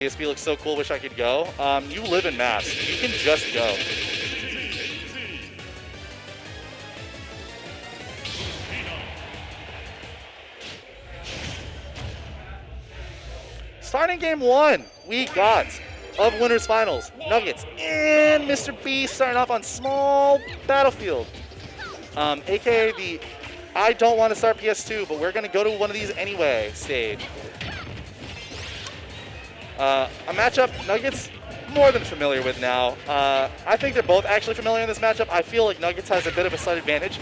ASB looks so cool, wish I could go. You live in Mass. You can just go. Starting game 1, we got of Winners Finals, Nuggetz and Mr. B starting off on small battlefield. AKA the I don't want to start PS2, but we're going to go to one of these anyway stage. A matchup Nuggetz more than familiar with now. I think they're both actually familiar in this matchup. I feel like Nuggetz has a bit of a slight advantage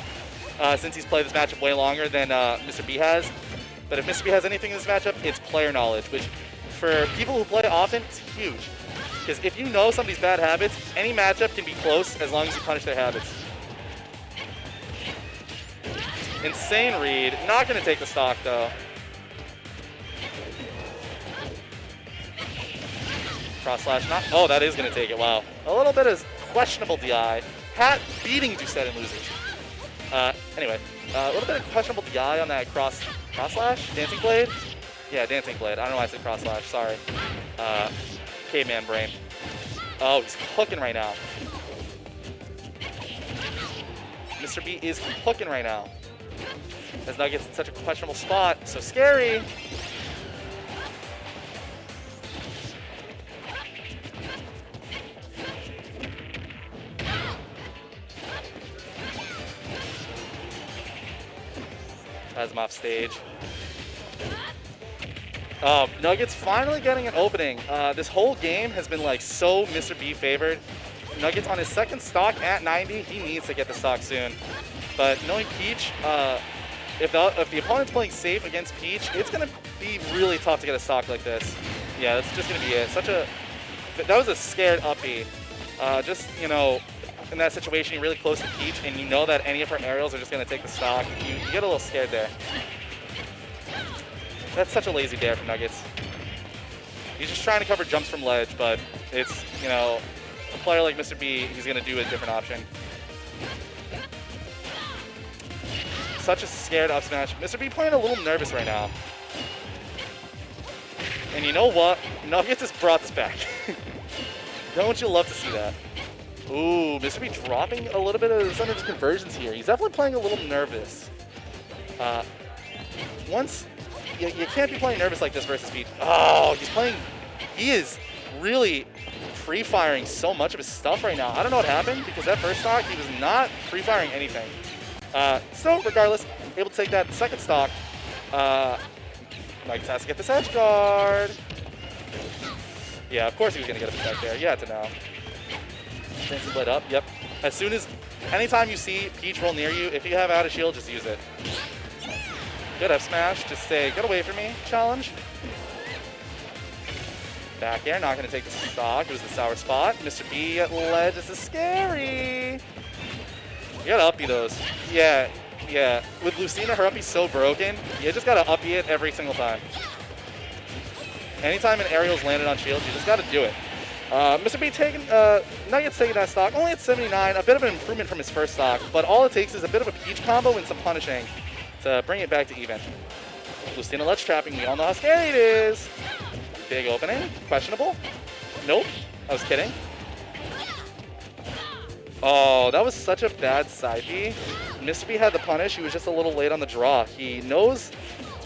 since he's played this matchup way longer than Mr. B has. But if Mr. B has anything in this matchup, it's player knowledge, which for people who play often, it's huge. Because if you know somebody's bad habits, any matchup can be close as long as you punish their habits. Insane read. Not going to take the stock, though. Cross slash, not. Oh, that is going to take it. Wow. A little bit of questionable DI. Hat beating Doucette and losing. Anyway, a little bit of questionable DI on that cross slash? Dancing Blade? Yeah, Dancing Blade. I don't know why I said cross slash. Sorry. Caveman brain. Oh, he's hooking right now. Mr. B is hooking right now. As Nuggetz in such a questionable spot. So scary. Has him off stage. Nuggetz finally getting an opening. This whole game has been like so Mr. B favored. Nuggetz on his second stock at 90. He needs to get the stock soon. But knowing Peach, if the opponent's playing safe against Peach, it's going to be really tough to get a stock like this. Yeah, that's just going to be it. That was a scared uppie. Just, you know, in that situation, you're really close to Peach, and you know that any of her aerials are just going to take the stock. You get a little scared there. That's such a lazy dare from Nuggetz. He's just trying to cover jumps from ledge, but it's, you know, a player like Mr. B, he's going to do a different option. Such a scared up smash. Mr. B playing a little nervous right now. And you know what? Nuggetz has brought this back. Don't you love to see that? Ooh, Mr. B dropping a little bit of some of his conversions here. He's definitely playing a little nervous. You can't be playing nervous like this versus Peach. Oh, he is really free-firing so much of his stuff right now. I don't know what happened, because that first stock, he was not free-firing anything. So, regardless, able to take that second stock. Nuggetz has to get this edge guard. Yeah, of course he was going to get a protect there. You had to know. Dancing Blade up, yep. Anytime you see Peach roll near you, if you have out of shield, just use it. Good F smash, just say, get away from me, challenge. Back air, not going to take the stock. It was the sour spot. Mr. B at ledge, this is scary. You got to uppie those. Yeah. With Lucina, her uppie's so broken, you just got to uppie it every single time. Anytime an aerial's landed on shield, you just got to do it. Mr. B Nuggetz taking that stock, only at 79, a bit of an improvement from his first stock, but all it takes is a bit of a Peach combo and some punishing to bring it back to even. Lucina ledge trapping, we all know how scary it is. Big opening, questionable. Nope, I was kidding. Oh, that was such a bad side B. Mr. B had the punish, he was just a little late on the draw. He knows,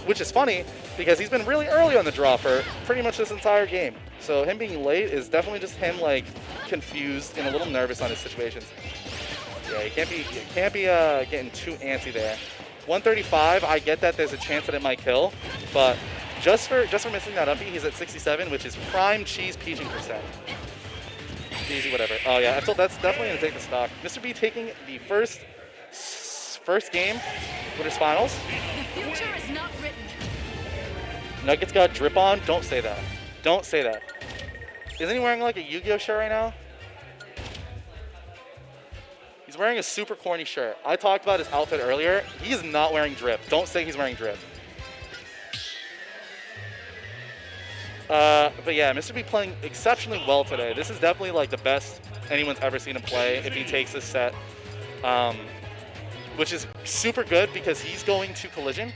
which is funny, because he's been really early on the draw for pretty much this entire game. So him being late is definitely just him like confused and a little nervous on his situations. Yeah, you can't be getting too antsy there. 135, I get that there's a chance that it might kill, but just for missing that uppie, he's at 67, which is prime cheese peaching %. Easy, whatever. Oh yeah, that's definitely gonna take the stock. Mr. B taking the first game, Winners Finals. The future is not written. Nuggetz got drip on. Don't say that. Don't say that. Isn't he wearing like a Yu-Gi-Oh shirt right now? He's wearing a super corny shirt. I talked about his outfit earlier. He is not wearing drip. Don't say he's wearing drip. But yeah, Mr. B playing exceptionally well today. This is definitely like the best anyone's ever seen him play if he takes this set. Which is super good because he's going to Collision.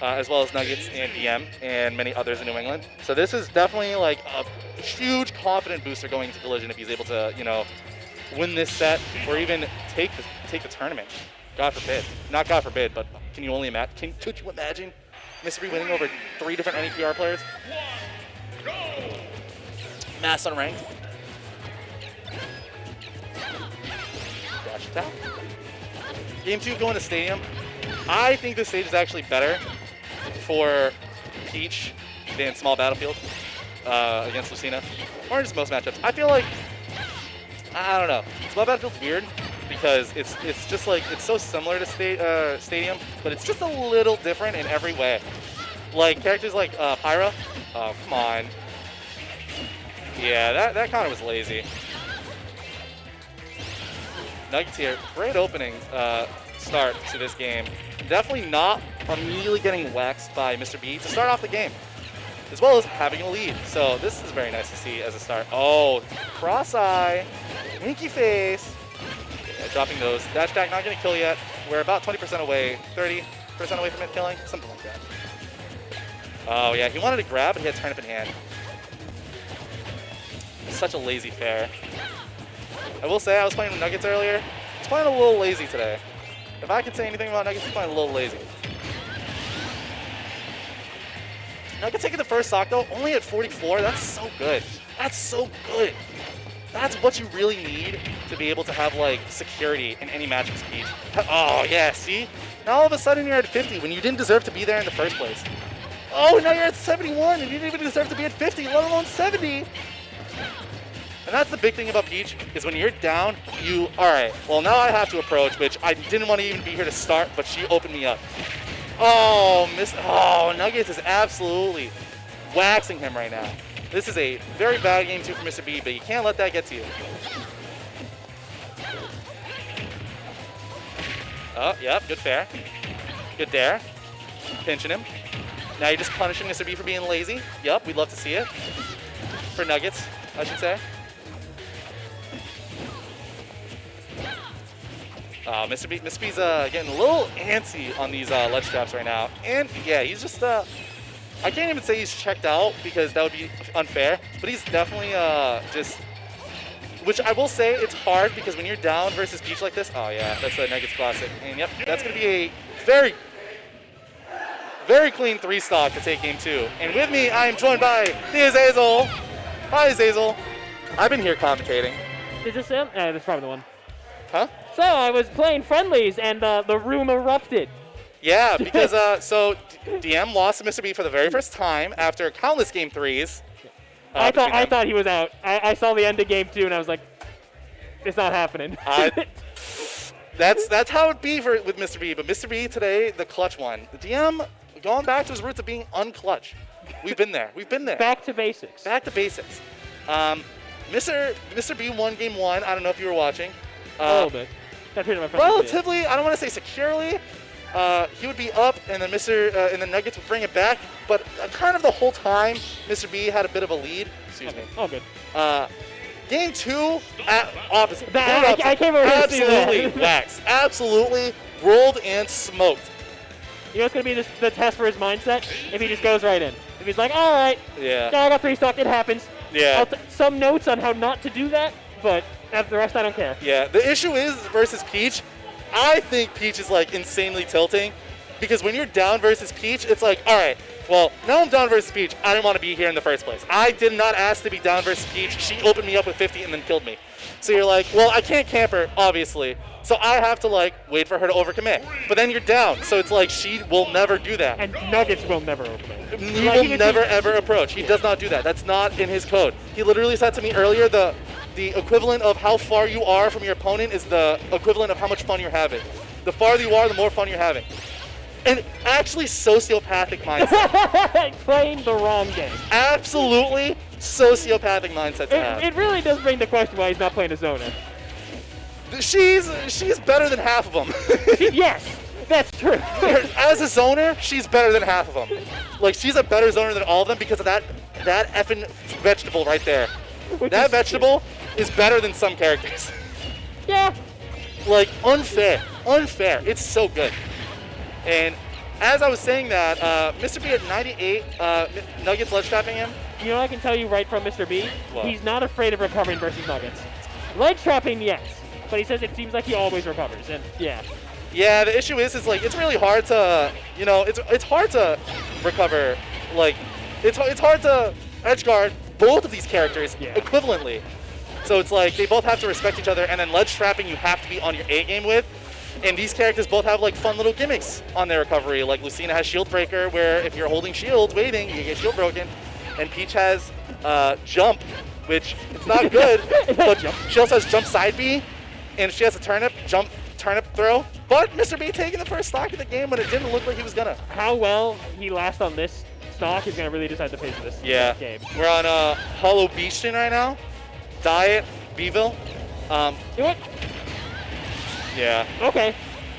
as well as Nuggetz and DM and many others in New England. So this is definitely like a huge confident booster going into Collision if he's able to, you know, win this set or even take the tournament. God forbid. Not God forbid, but can you only imagine? Could you imagine Mr. B winning over 3 different NEPR players? Mass unranked. Dash attack. Game 2 going to Stadium. I think this stage is actually better for Peach than Small Battlefield against Lucina, or just most matchups. I feel like, I don't know, Small Battlefield's weird because it's just like, it's so similar to Stadium, but it's just a little different in every way. Like characters like Pyra, oh come on. Yeah, that kind of was lazy. Nuggetz here, great opening start to this game. Definitely not immediately getting waxed by Mr. B to start off the game, as well as having a lead. So this is very nice to see as a start. Oh, cross-eye, winky face. Yeah, dropping those. Dash attack not gonna kill yet. We're about 20% away, 30% away from it killing, something like that. Oh yeah, he wanted to grab, but he had turnip in hand. Such a lazy fair. I will say I was playing with Nuggetz earlier. He's playing a little lazy today. If I could say anything about Nuggetz, he's playing a little lazy. Nuggetz taking the first stock though, only at 44. That's so good. That's so good. That's what you really need to be able to have like security in any matchup speed. Oh yeah, see? Now all of a sudden you're at 50 when you didn't deserve to be there in the first place. Oh, now you're at 71 and you didn't even deserve to be at 50, let alone 70. And that's the big thing about Peach, is when you're down, alright, well now I have to approach, which I didn't want to even be here to start, but she opened me up. Oh, Nuggetz is absolutely waxing him right now. This is a very bad game too for Mr. B, but you can't let that get to you. Oh, yep, good fair. Good dare. Pinching him. Now you're just punishing Mr. B for being lazy. Yep, we'd love to see it. For Nuggetz, I should say. Mr. B's getting a little antsy on these ledge traps right now. And yeah, he's just, I can't even say he's checked out because that would be unfair, but he's definitely just, which I will say it's hard because when you're down versus Peach like this, oh yeah, that's a Nuggetz classic. And yep, that's going to be a very, very clean 3-stock to take game 2. And with me, I am joined by the Azazel. Hi, Azazel. I've been here commentating. Is this him? That's probably the one. Huh? So I was playing friendlies and the room erupted. Yeah, because so DM lost to Mr. B for the very first time after countless game 3s. I thought he was out. I saw the end of game 2 and I was like, it's not happening. That's how it be with Mr. B. But Mr. B today, the clutch one. The DM going back to his roots of being unclutch. We've been there. We've been there. Back to basics. Back to basics. Mr. B won game 1. I don't know if you were watching. A little bit. Relatively, I don't want to say securely. He would be up, and then and then Nuggetz would bring it back. But kind of the whole time, Mr. B had a bit of a lead. Excuse me. Oh, good. Game 2, opposite. I came over here to see that. Absolutely waxed. Absolutely rolled and smoked. You know what's going to be the test for his mindset? If he just goes right in. If he's like, all right, yeah, I got 3-stock, it happens. Yeah. Some notes on how not to do that, but the rest I don't care. Yeah, the issue is versus Peach, I think Peach is like insanely tilting because when you're down versus Peach, it's like, all right, well, now I'm down versus Peach. I didn't want to be here in the first place. I did not ask to be down versus Peach. She opened me up with 50 and then killed me. So you're like, well, I can't camp her, obviously. So I have to like wait for her to overcommit. But then you're down, so it's like she will never do that. And Nuggetz will never overcommit. He will never ever approach. He does not do that. That's not in his code. He literally said to me earlier, the equivalent of how far you are from your opponent is the equivalent of how much fun you're having. The farther you are, the more fun you're having. And actually sociopathic mindset. Playing the wrong game. Absolutely sociopathic mindset to have. It really does bring the question why he's not playing a zoner. She's better than half of them. Yes, that's true. As a zoner, she's better than half of them. Like, she's a better zoner than all of them because of that effing vegetable right there. That vegetable is better than some characters. Yeah. Like, unfair. It's so good. And as I was saying that, Mr. B at 98, Nuggetz ledge trapping him. You know what I can tell you right from Mr. B? What? He's not afraid of recovering versus Nuggetz. Ledge trapping, yes. But he says it seems like he always recovers, and yeah. Yeah, the issue is like it's really hard to, you know, it's hard to recover. Like, it's hard to edge guard both of these characters equivalently. So it's like they both have to respect each other, and then ledge trapping you have to be on your A game with. And these characters both have like fun little gimmicks on their recovery. Like Lucina has Shield Breaker, where if you're holding shield waiting, you get shield broken. And Peach has Jump, which it's not good, but she also has Jump Side B, and she has a turnip, jump, turnip throw. But Mr. B taking the first stock of the game when it didn't look like he was gonna. How well he lasts on this stock is gonna really decide the pace of this game. We're on Hollow Beastion right now. Diet, Beeville. You know what? Yeah. Okay.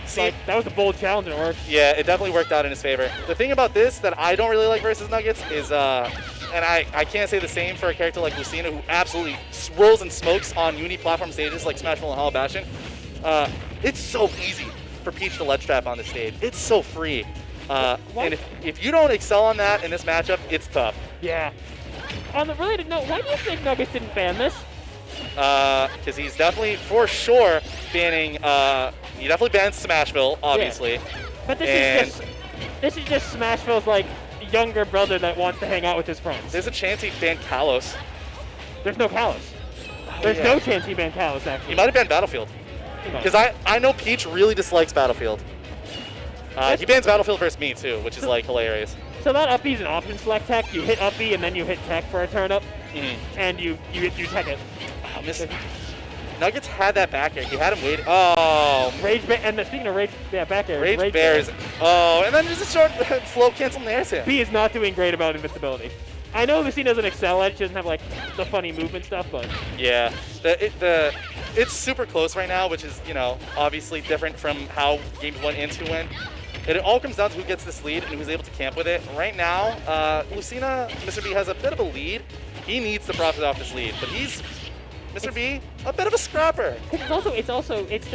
See, like, that was a bold challenge and it worked. Yeah, it definitely worked out in his favor. The thing about this that I don't really like versus Nuggetz is, and I can't say the same for a character like Lucina, who absolutely rolls and smokes on uni-platform stages like Smashville and Hollow Bastion. It's so easy for Peach to ledge trap on this stage. It's so free. And if you don't excel on that in this matchup, it's tough. Yeah. On the related note, why do you think Nuggetz didn't ban this? Because he's definitely, for sure, banning, he definitely bans Smashville, obviously. Yeah. But this is just Smashville's, like, younger brother that wants to hang out with his friends. There's a chance he banned Kalos. There's no Kalos. There's no chance he banned Kalos, actually. He might have banned Battlefield. Because I know Peach really dislikes Battlefield. He bans Battlefield versus me, too, which is, like, hilarious. So that up B is an option select tech. You hit up B and then you hit tech for a turn up, and you tech it. Oh, Nuggetz had that back air. He had him waiting. Oh. Rage Bear, and speaking of Rage, back air. Rage Bears. Oh, and then just a short flow cancel nairs him. B is not doing great about invincibility. I know Lucina doesn't excel at it. She doesn't have, like, the funny movement stuff, but... Yeah. It's super close right now, which is, you know, obviously different from how games 1 and 2 went. It all comes down to who gets this lead and who's able to camp with it. Right now, Lucina, Mr. B has a bit of a lead. He needs to profit off this lead, but Mr. B, a bit of a scrapper. It's still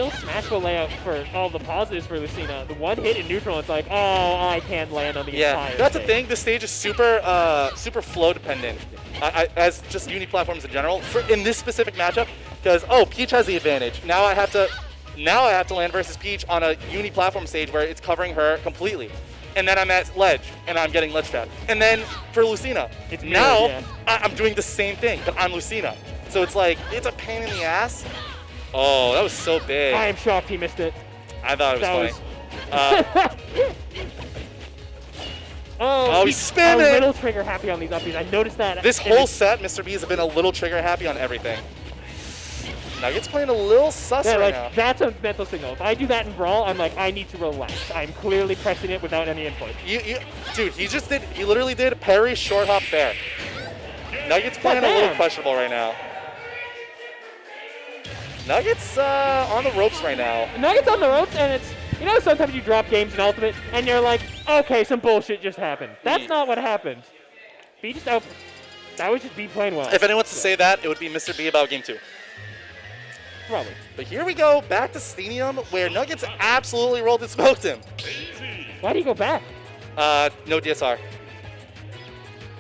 Smashville layout for all the positives for Lucina. The one hit in neutral, it's like, oh, I can't land on the entire that's stage. the thing. This stage is super flow dependent, as just uni platforms in general. In this specific matchup, because Peach has the advantage. Now I have to land versus Peach on a uni platform stage where it's covering her completely. And then I'm at ledge, and I'm getting ledge trapped. And then for Lucina, I'm doing the same thing, but I'm Lucina. So it's like, it's a pain in the ass. Oh, that was so big. I am shocked he missed it. I thought it was funny. He's spinning! A little trigger happy on these upbeats. I noticed that. This whole set, Mr. B has been a little trigger happy on everything. Nuggetz playing a little sus right now. That's a mental signal. If I do that in Brawl, I'm like, I need to relax. I'm clearly pressing it without any input. Dude, he literally did parry short hop fair. Nuggetz playing a little questionable right now. Nuggetz on the ropes right now. Nuggetz on the ropes, and it's, you know, sometimes you drop games in Ultimate, and you're like, okay, some bullshit just happened. That's not what happened. That was just B playing well. If anyone wants to say that, it would be Mr. B about game 2. Probably. But here we go, back to Stadium, where Nuggetz absolutely rolled and smoked him. Why do you go back? No DSR.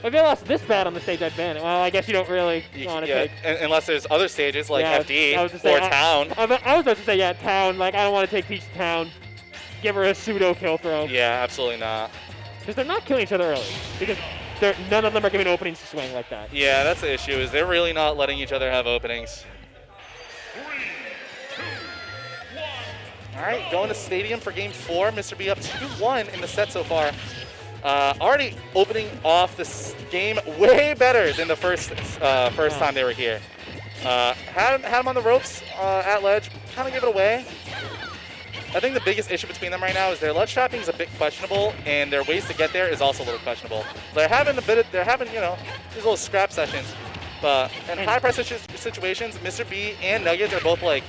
If you lost this bad on the stage, I'd ban it. Well, I guess you don't really want to take... Unless there's other stages like FD or Town. I was about to say, Town. Like, I don't want to take Peach to Town. Give her a pseudo kill throw. Yeah, absolutely not. Because they're not killing each other early. Because none of them are giving openings to swing like that. Yeah, that's the issue, is they're really not letting each other have openings. 3, 2, 1. All right, going to Stadium for game 4. Mr. B up 2-1 in the set so far. Already opening off this game way better than the first time they were here. Had him on the ropes at ledge, kind of give it away. I think the biggest issue between them right now is their ledge trapping is a bit questionable, and their ways to get there is also a little questionable. They're having you know, these little scrap sessions, but in high pressure situations, Mr. B and Nuggetz are both like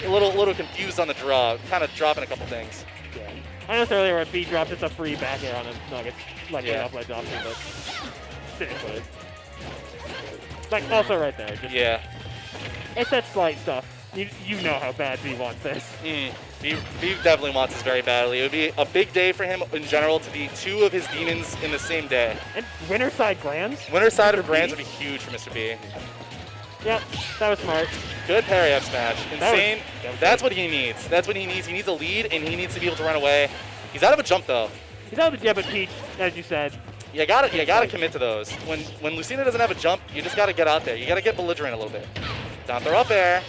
a little confused on the draw, kind of dropping a couple things. Yeah. I noticed earlier when B drops, it's a free back air on a Nuggetz, like off ledge option, but it is what it is. Like also right there, just it's that slight stuff. You know how bad B wants this. He definitely wants this very badly. It would be a big day for him in general to be 2 of his demons in the same day. And winner side glands? Winner side of Mr. Grands B? would be huge for Mr. B. Yep, that was smart. Good parry up smash. Insane. that was That's what he needs. That's what he needs. He needs a lead, and he needs to be able to run away. He's out of a jump, though. He's out of the jab at Peach, as you said. You gotta commit to those. When Lucina doesn't have a jump, you just gotta get out there. You gotta get belligerent a little bit. Down throw up air.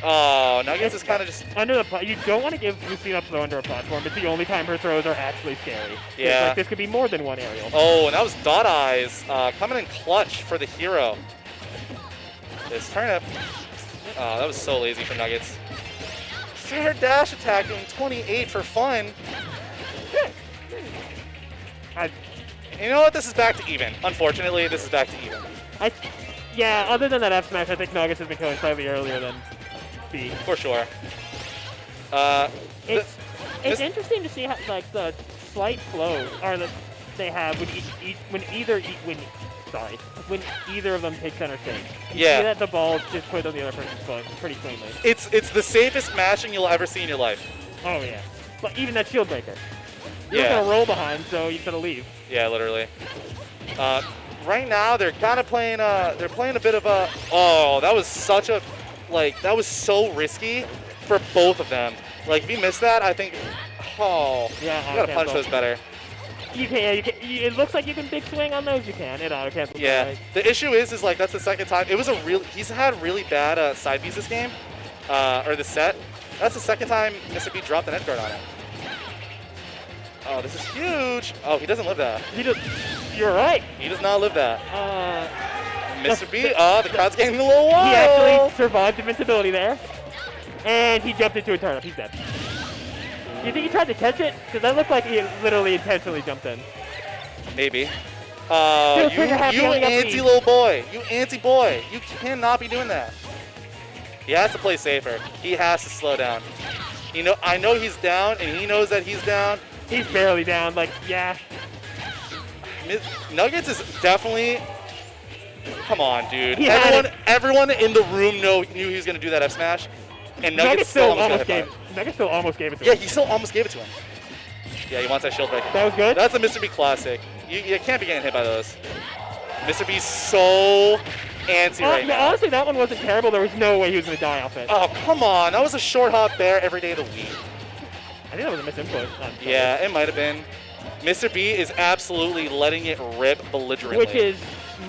Oh, Nuggetz is kind of just... Under the you don't want to give Lucina a throw under a platform. It's the only time her throws are actually scary. Yeah. Like, this could be more than one aerial. Oh, and that was Dot Eyes coming in clutch for the hero. This turnip. Oh, that was so lazy from Nuggetz. Fair dash attacking, 28 for fun. You know what? This is back to even. Unfortunately, this is back to even. Yeah, other than that F smash, I think Nuggetz has been killing slightly earlier than B. For sure. It's interesting to see how, like, the slight flow or that they have when either of them take center stage. You Yeah. see that the ball just put on the other person's foot pretty cleanly. It's the safest mashing you'll ever see in your life. Oh yeah, but even that shield breaker. You're Yeah. gonna roll behind, so you gotta leave. Yeah, literally. Right now they're kind of playing. They're playing a bit of a. Oh, that was such a, that was so risky for both of them. Like if you miss that, I think. Oh, Yeah, you gotta punch auto-cancel. those better. You can. It looks like you can big swing on those. You can. It auto cancels. Yeah. The issue is like that's the second time. It was a real. He's had really bad side Bs this game, or this set. That's the second time Mr. B dropped an edge guard on him. Oh, this is huge. Oh, he doesn't live that. You're right. He does not live that. Mr. B, the- the crowd's getting a little wild. He actually survived invincibility there, and he jumped into a turnip. He's dead. Do you think he tried to catch it? Because that looked like he literally intentionally jumped in. Maybe. Still trigger happy You only got anti B. little boy. You anti boy. You cannot be doing that. He has to play safer. He has to slow down. I know he's down, and he knows that he's down. He's barely down. Like, yeah. Nuggetz is definitely. Come on, dude. He had Everyone in the room knew he was gonna do that F smash, and Nuggetz still almost got hit by it. Nuggetz still almost gave it to Yeah, him. he still almost gave it to him. Yeah, he wants that shield break. That was good. That's a Mr. B classic. You can't be getting hit by those. Mr. B's so antsy right now. Honestly, that one wasn't terrible. There was no way he was going to die off it. Oh, come on. That was a short hop bear every day of the week. I think that was a misinput. Yeah, it might have been. Mr. B is absolutely letting it rip belligerently. Which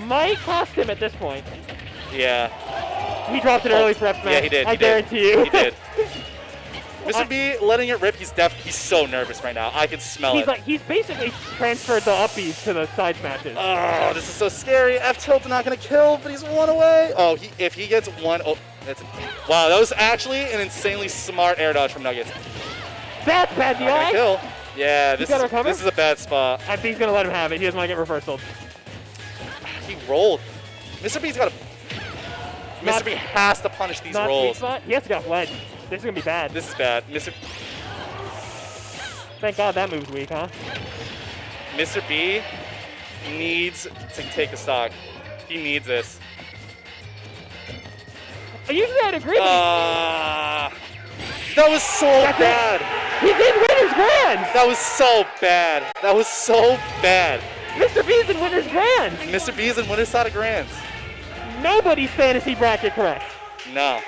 might cost him at this point. Yeah. He dropped it early for F smash. Yeah, he did. I guarantee you. He did. Mr. B letting it rip, he's so nervous right now. I can smell it. He's basically transferred the uppies to the side smashes. Oh, this is so scary. F-tilt's not going to kill, but he's one away. Oh, if he gets one, wow, that was actually an insanely smart air dodge from Nuggetz. That's bad Not gonna DI. kill. Yeah, this gotta recover? is a bad spot. I think he's going to let him have it. He doesn't want to get reversaled. He rolled. Mr. B's got to. Not- Mr. B has to punish these Not sweet rolls. spot. He has to get off ledge. This is going to be bad. This is bad. Thank God that move's weak, huh? Mr. B needs to take the stock. He needs this. Usually I'd agree, but That was so bad. he's in winner's grands. That was so bad. That was so bad. Mr. B's in winner's grands. Mr. B is in winner's side of grands. Nobody's fantasy bracket correct. No.